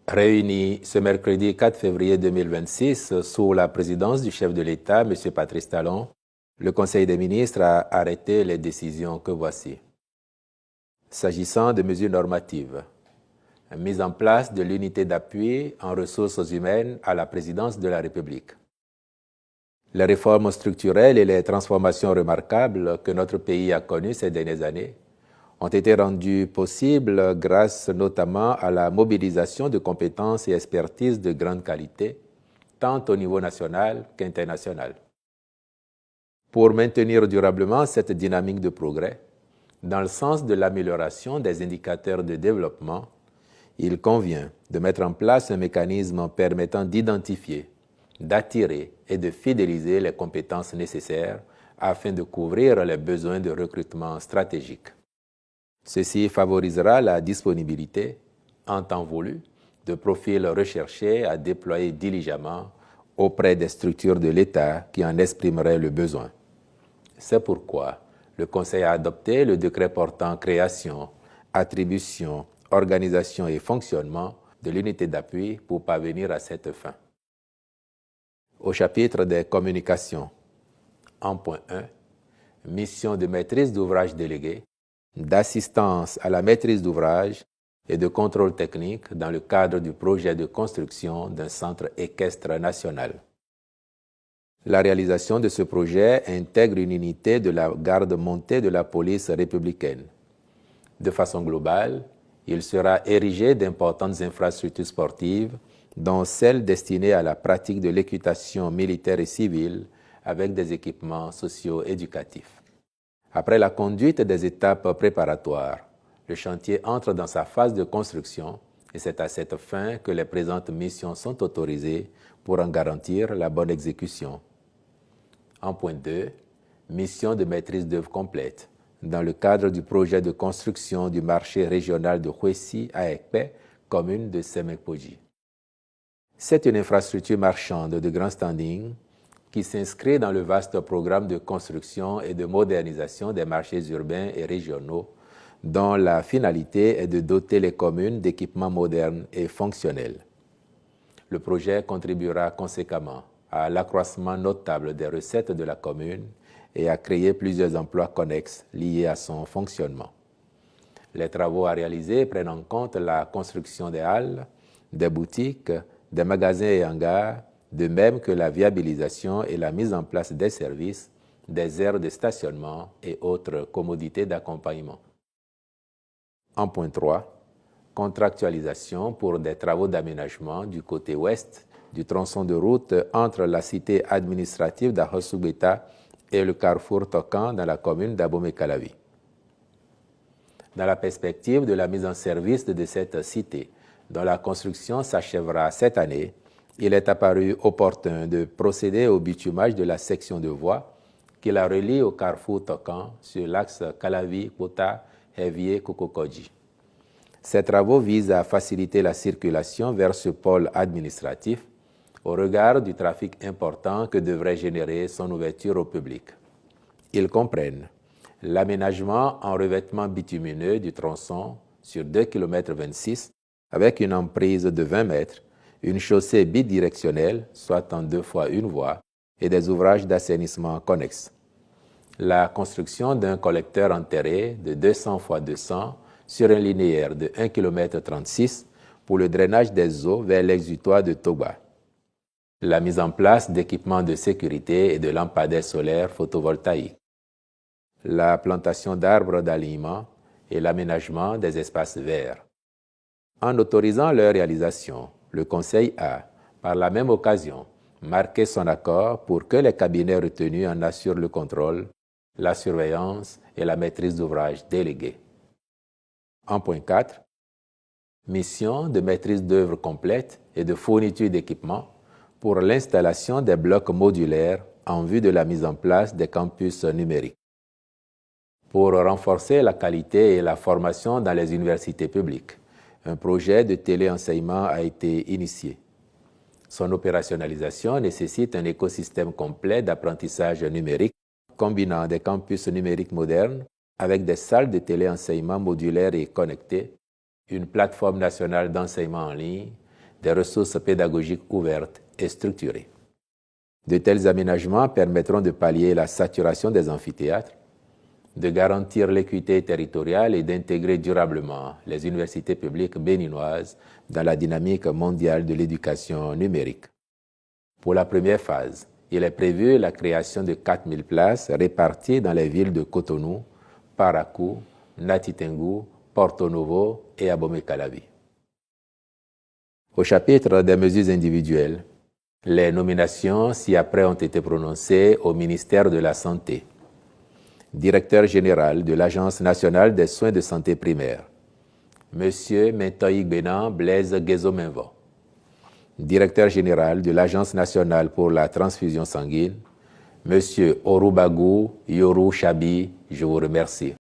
Réuni ce mercredi 4 février 2026 sous la présidence du chef de l'État, M. Patrice Talon, le Conseil des ministres a arrêté les décisions que voici. S'agissant de mesures normatives, mise en place de l'unité d'appui en ressources humaines à la présidence de la République. Les réformes structurelles et les transformations remarquables que notre pays a connues ces dernières années ont été rendues possibles grâce notamment à la mobilisation de compétences et expertises de grande qualité, tant au niveau national qu'international. Pour maintenir durablement cette dynamique de progrès, dans le sens de l'amélioration des indicateurs de développement, il convient de mettre en place un mécanisme permettant d'identifier, d'attirer et de fidéliser les compétences nécessaires afin de couvrir les besoins de recrutement stratégique. Ceci favorisera la disponibilité, en temps voulu, de profils recherchés à déployer diligemment auprès des structures de l'État qui en exprimeraient le besoin. C'est pourquoi le Conseil a adopté le décret portant création, attribution, organisation et fonctionnement de l'unité d'appui pour parvenir à cette fin. Au chapitre des communications, en point 1, mission de maîtrise d'ouvrage déléguée, d'assistance à la maîtrise d'ouvrage et de contrôle technique dans le cadre du projet de construction d'un centre équestre national. La réalisation de ce projet intègre une unité de la garde montée de la police républicaine. De façon globale, il sera érigé d'importantes infrastructures sportives, dont celles destinées à la pratique de l'équitation militaire et civile avec des équipements socio-éducatifs. Après la conduite des étapes préparatoires, le chantier entre dans sa phase de construction et c'est à cette fin que les présentes missions sont autorisées pour en garantir la bonne exécution. En point 2, mission de maîtrise d'œuvre complète, dans le cadre du projet de construction du marché régional de Houessi à Ekpe, commune de Semekpoji. C'est une infrastructure marchande de grand standing qui s'inscrit dans le vaste programme de construction et de modernisation des marchés urbains et régionaux, dont la finalité est de doter les communes d'équipements modernes et fonctionnels. Le projet contribuera conséquemment à l'accroissement notable des recettes de la commune et à créer plusieurs emplois connexes liés à son fonctionnement. Les travaux à réaliser prennent en compte la construction des halles, des boutiques, des magasins et hangars, de même que la viabilisation et la mise en place des services, des aires de stationnement et autres commodités d'accompagnement. En point 3, contractualisation pour des travaux d'aménagement du côté ouest du tronçon de route entre la cité administrative d'Ahossougbeta et le carrefour Tokan dans la commune d'Abomey-Calavi. Dans la perspective de la mise en service de cette cité, dont la construction s'achèvera cette année, il est apparu opportun de procéder au bitumage de la section de voie qui la relie au carrefour Tokan sur l'axe Calavi-Kota-Hevier-Kokokodji. Ces travaux visent à faciliter la circulation vers ce pôle administratif au regard du trafic important que devrait générer son ouverture au public. Ils comprennent l'aménagement en revêtement bitumineux du tronçon sur 2,26 km avec une emprise de 20 mètres, une chaussée bidirectionnelle, soit en 2 fois une voie, et des ouvrages d'assainissement connexes. La construction d'un collecteur enterré de 200 x 200 sur un linéaire de 1,36 km pour le drainage des eaux vers l'exutoire de Toba. La mise en place d'équipements de sécurité et de lampadaires solaires photovoltaïques. La plantation d'arbres d'alignement et l'aménagement des espaces verts. En autorisant leur réalisation, le Conseil a, par la même occasion, marqué son accord pour que les cabinets retenus en assurent le contrôle, la surveillance et la maîtrise d'ouvrage délégués. En point 4, mission de maîtrise d'œuvre complète et de fourniture d'équipements pour l'installation des blocs modulaires en vue de la mise en place des campus numériques. Pour renforcer la qualité et la formation dans les universités publiques, un projet de téléenseignement a été initié. Son opérationnalisation nécessite un écosystème complet d'apprentissage numérique combinant des campus numériques modernes avec des salles de téléenseignement modulaires et connectées, une plateforme nationale d'enseignement en ligne, des ressources pédagogiques ouvertes et structurées. De tels aménagements permettront de pallier la saturation des amphithéâtres, de garantir l'équité territoriale et d'intégrer durablement les universités publiques béninoises dans la dynamique mondiale de l'éducation numérique. Pour la première phase, il est prévu la création de 4000 places réparties dans les villes de Cotonou, Parakou, Natitengu, Porto Novo et Abomey-Calavi. Au chapitre des mesures individuelles, les nominations ci-après ont été prononcées au ministère de la Santé. Directeur général de l'Agence nationale des soins de santé primaire, M. Mentoïg Benan Blaise Guézomenvo. Directeur général de l'Agence nationale pour la transfusion sanguine, M. Orubagou Yoru Chabi, je vous remercie.